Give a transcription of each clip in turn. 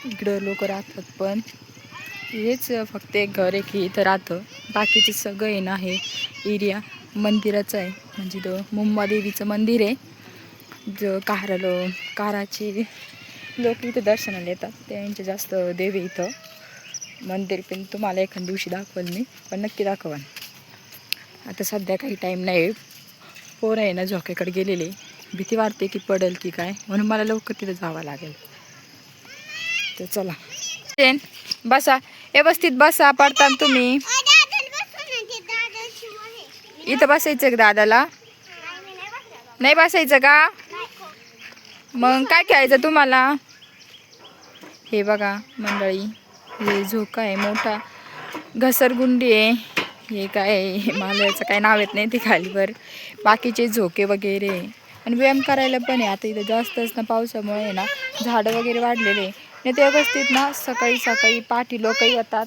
इकडं लोक राहतात, पण हेच फक्त एक घर आहे की इथं राहतं. बाकीचे सगळं आहे ना, हे एरिया मंदिराचं आहे. म्हणजे तो मुंबादेवीचं मंदिर आहे. जो काराचे लोक इथं दर्शनाला येतात, त्यांचे जास्त देव आहे इथं. मंदिर पण तुम्हाला एखाद्या दिवशी दाखवेल मी, पण नक्की दाखवाल. आता सध्या काही टाईम नाही. पोरं आहे ना झोक्याकडे गेलेले, भीती वाटते की पडेल की काय, म्हणून मला लवकर तिथं जावं लागेल. तर चला बसा, व्यवस्थित बसा, पडताना तुम्ही. इथं बसायचं का दादाला? नाही बसायचं का? मग काय खेळायचं तुम्हाला? हे बघा मंडळी, हे झोका आहे मोठा, घसरगुंडी आहे. हे काय मला याचं काय नाव येत नाही ते खालीवर. बाकीचे झोके वगैरे आणि व्यायाम करायला पण आहे. आता इथं जास्तच ना पावसामुळे आहे ना, झाडं वगैरे वाढलेले नाही ते व्यवस्थित ना. सकाळी सकाळी पाठी लोकही येतात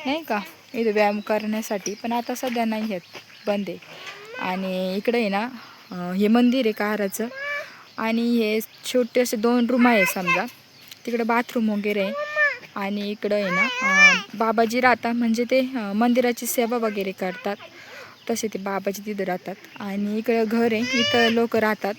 नाही का इथं व्यायाम करण्यासाठी, पण आता सध्या नाही आहेत, बंद आहे. आणि इकडे आहे ना हे मंदिर आहे काराचं, आणि हे छोटे असे 2 रूम आहे समजा. तिकडे बाथरूम वगैरे आहे. आणि इकडं आहे ना बाबाजी राहतात, म्हणजे ते मंदिराची सेवा वगैरे करतात, तसे ते बाबाजी तिथं राहतात. आणि इकडं घर आहे, इथं लोक राहतात.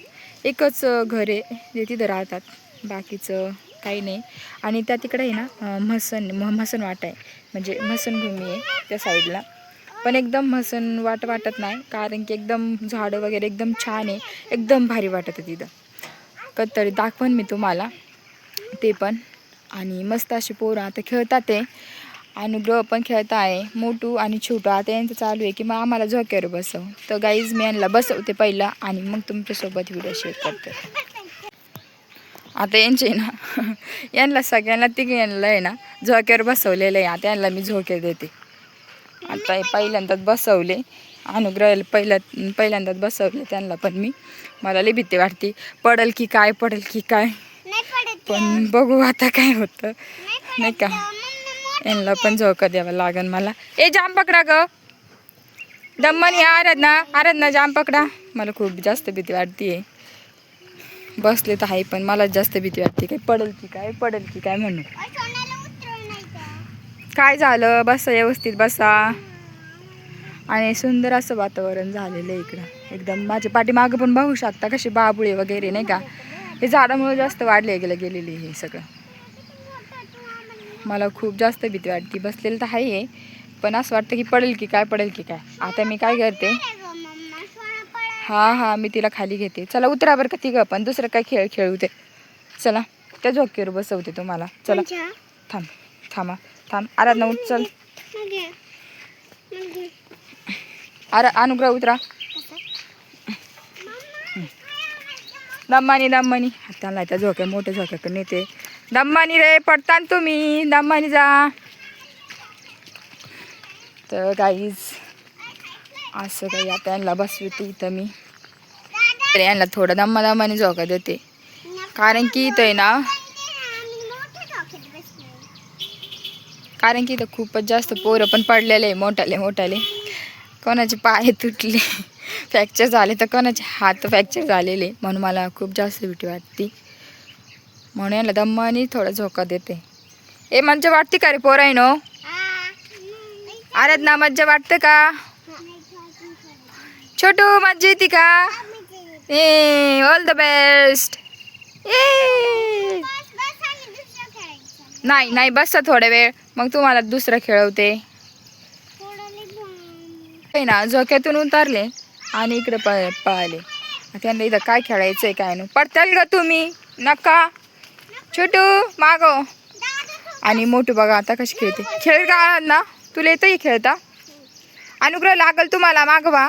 एकच घर आहे जे तिथं राहतात, बाकीचं काही नाही. आणि त्या तिकडे आहे ना म्हसन वाट आहे, म्हणजे म्हसनभूमी आहे त्या साईडला. पण एकदम म्हसन वाटत नाही, कारण की एकदम झाडं वगैरे एकदम छान आहे, एकदम भारी वाटत आहे तिथं. कधीतरी दाखवन मी तुम्हाला ते पण. आणि मस्त अशी पोरं आता खेळतात आहे. अनुग्रह पण खेळता आहे, मोठू आणि छोटू. आता यांचं चालू आहे की मग आम्हाला झोक्यावर बसव. तर गाईज मी यांना बसवते पहिला, आणि मग तुमच्यासोबत व्हिडिओ शेअर करते. आता यांचे ना यांना सगळ्यांना यांना आहे ना झोक्यावर बसवलेलं आहे. आता यांना मी झोके देते. आता पहिल्यांदाच बसवले, अनुग्रहाला पहिल्यांदाच बसवले त्यांना पण मी. मला लई भीती वाटते, पडेल की काय, पण बघू आता काय होतं नाही का. यांना पण झोका द्यावा लागेल मला. ए जाम पकडा ग, दम्मन या आराधना जाम पकडा. मला खूप जास्त भीती वाटते. बसले तर आहे, पण मला जास्त भीती वाटते काय पडेल की काय म्हणून. काय झालं, बसा व्यवस्थित बसा. आणि सुंदर असं वातावरण झालेलं आहे इकडं एकदम. माझ्या पाठीमागं पण बघू शकता कशी बाबुळे वगैरे नाही का, हे झाडामुळे जास्त वाढले गेलेले हे सगळं. मला खूप जास्त भीती वाटते. बसलेलं तर आहे, पण असं वाटतं की पडेल की काय. आता मी काय करते, हा मी तिला खाली घेते. चला उतरा बरं का तिघं पण, दुसरं काय खेळू ते. चला त्या झोक्यावर बसवते तुम्हाला. चला थांबा आराधना उठ, चल. अनुग्रह उतरा. दम्मानी त्याला त्या झोक्या मोठ्या झोक्याकडे नेते. दम्मानी रे, पडतान तुम्ही, दम्मानी जा. तर गाईज असं काही आता यांना बसवते इथं मी. तर यांना थोडं दम्मानी झोका देते, कारण की इथं आहे ना, कारण की इथं खूपच जास्त पोरं पण पडलेले आहे, मोठाले. कोणाचे पाय तुटले, फ्रॅक्चर झाले, तर कोणाचे हात फ्रॅक्चर झालेले. म्हणून मला खूप जास्त भीती वाटते, म्हणून याला दम्मानी थोडा झोका देते. ए मज्जा वाटते का रे पोरं आहे नो? आराधना मज्जा वाटतं का? छोटू मज्जा येते का? ए ऑल द बेस्ट. ए नाही बसा थोडा वेळ, मग तुम्हाला दुसरं खेळवते. ना झोक्यातून उतरले आणि इकडे पळाले. त्यांना इथं काय खेळायचंय काय नाही. पडताल ग तुम्ही, नका. छोटू मागो. आणि मोठू बघा आता कशी खेळते. खेळ का ना, तुला येतंय खेळता? अनुग्रह लागल तुम्हाला, मागवा.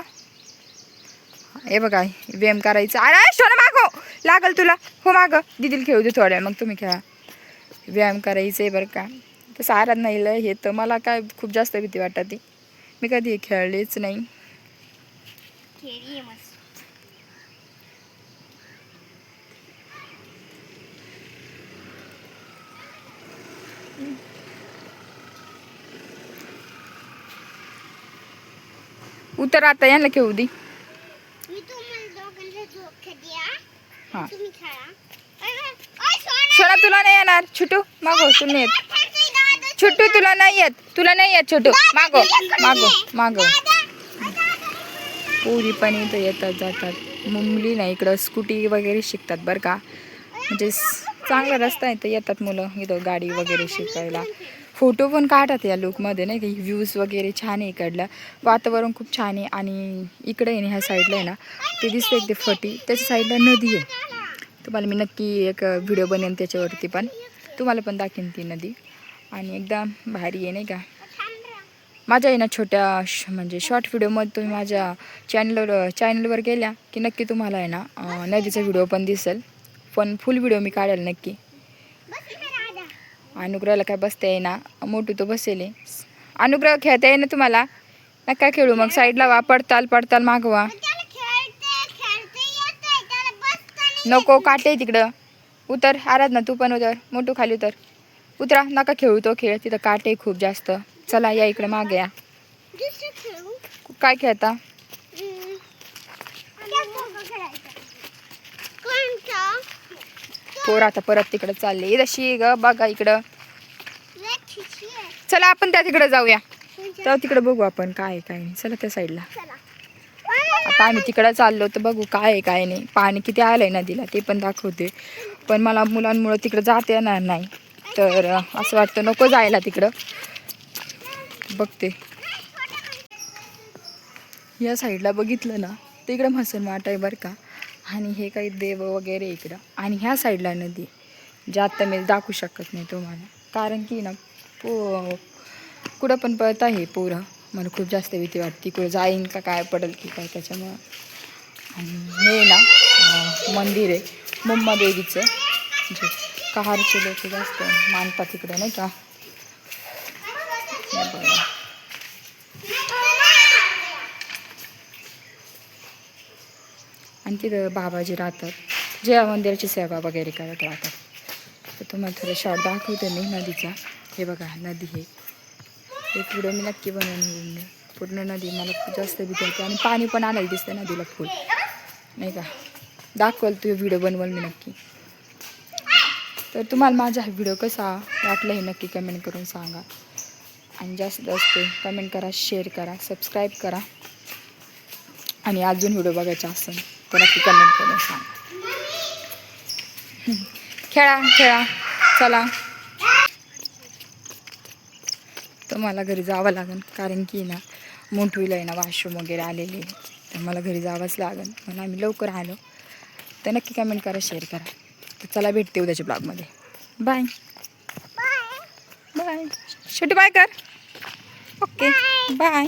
हे बघा व्यायाम करायचा. अरे सोना मागो, लागल तुला. हो माग, दिदीला खेळू दे थोड्या, मग तुम्ही खेळा. व्यायाम करायचं आहे बरं का. तसं आराध नाही हे तर मला काय खूप जास्त भीती वाटत ती. मी कधी खेळलेच नाही. उतर आता, यांना खेळू दे. हा सोना तुला नाही येणार. छोटू मागो, तू नाही येत. छोटू तुला नाही येत, तुला नाही येत छोटू. मागो मागो मागो. पोरी पण इथं येतात जातात. मुली नाही इकडं स्कूटी वगैरे शिकतात बरं का. म्हणजे चांगला रस्ता आहे तर येतात मुलं इथं गाडी वगैरे शिकायला. फोटो पण काढतात या लुकमध्ये नाही का. व्ह्यूज वगैरे छान आहे इकडलं. वातावरण खूप छान आहे. आणि इकडे आहे ना ह्या साईडला आहे ना ते दिसते एक ते फटी, त्याच्या साईडला नदी आहे. तुम्हाला मी नक्की एक व्हिडिओ बनवेन त्याच्यावरती, पण तुम्हाला पण दाखवेन ती नदी. आणि एकदम भारी आहे नाही का. माझ्या आहे ना छोट्या म्हणजे शॉर्ट व्हिडिओमध्ये तुम्ही माझ्या चॅनलवर गेल्या की नक्की तुम्हाला आहे ना नदीचा व्हिडिओ पण दिसेल. पण फुल व्हिडिओ मी काढेल नक्की. अनुग्रहाला काय बसता येईना, मोठू तो बसेल. अनुग्रह खेळता येईना तुम्हाला, नका खेळू. मग साईडला वा, पडताल पडताल मागवा. नको, काटे तिकडं. उतर आराधना, तू पण उतर. मोठू खाली उतर. उतरा, नका खेळू तो खेळ, तिथं काटे खूप जास्त. चला या इकडे मागे या. काय खेळता? पोर आता परत तिकडे चालले. इथं ग बघा इकडं. चला आपण त्या तिकडे जाऊया. तर तिकडे बघू आपण काय आहे काय नाही. चला त्या साईडला. आता आम्ही तिकडं चाललो तर बघू काय आहे काय नाही. पाणी किती आलंय नदीला ते पण दाखवते. पण मला मुलांमुळं तिकडं जाता येणार नाही. तर असं वाटतं नको जायला तिकडं. बघते या साईडला बघितलं ना तिकडं म्हसन वाट आहे बरं का. आणि हे काही देव वगैरे इकडं. आणि ह्या साईडला नदी जे आत्ता मी दाखवू शकत नाही तुम्हाला, कारण की ना कुठं पण पळत आहे पोरं. मला खूप जास्त भीती वाटते कुठं जाईन का काय पडेल की काय त्याच्यामुळं. आणि हे ना मंदिर आहे मुंबादेवीचं, जे कहारचे लोक जास्त मानतात तिकडं नाही का. आणि तिथं बाबाजी राहतात, जे मंदिराची सेवा वगैरे करत राहतात. तर तुम्हाला थोडं शॉर्ट दाखवते मी नदीचा. हे बघा नदी हे एक व्हिडिओ मी नक्की बनवून पूर्ण नदी. मला खूप जास्त भीती होते. आणि पाणी पण आलं दिसतं नदीला फुल नाही का. दाखवल तू व्हिडिओ बनवल मी नक्की. तर तुम्हाला माझा हा व्हिडिओ कसा वाटला हे नक्की कमेंट करून सांगा. आणि जास्तीत जास्त कमेंट करा, शेअर करा, सबस्क्राईब करा. आणि अजून व्हिडिओ बघायचा असेल तर नक्की कमेंट करून सांगा. खेळा खेळा चला. तर मला घरी जावं लागेल, कारण की ना मोठवीला आहे ना वॉशरूम वगैरे आलेले, तर मला घरी जावंच लागेल. म्हणून आम्ही लवकर आलो. तर नक्की कमेंट करा, शेअर करा. तर चला भेटते उद्याच्या ब्लॉगमध्ये. Bye bye. छोटी बाय कर. Okay bye.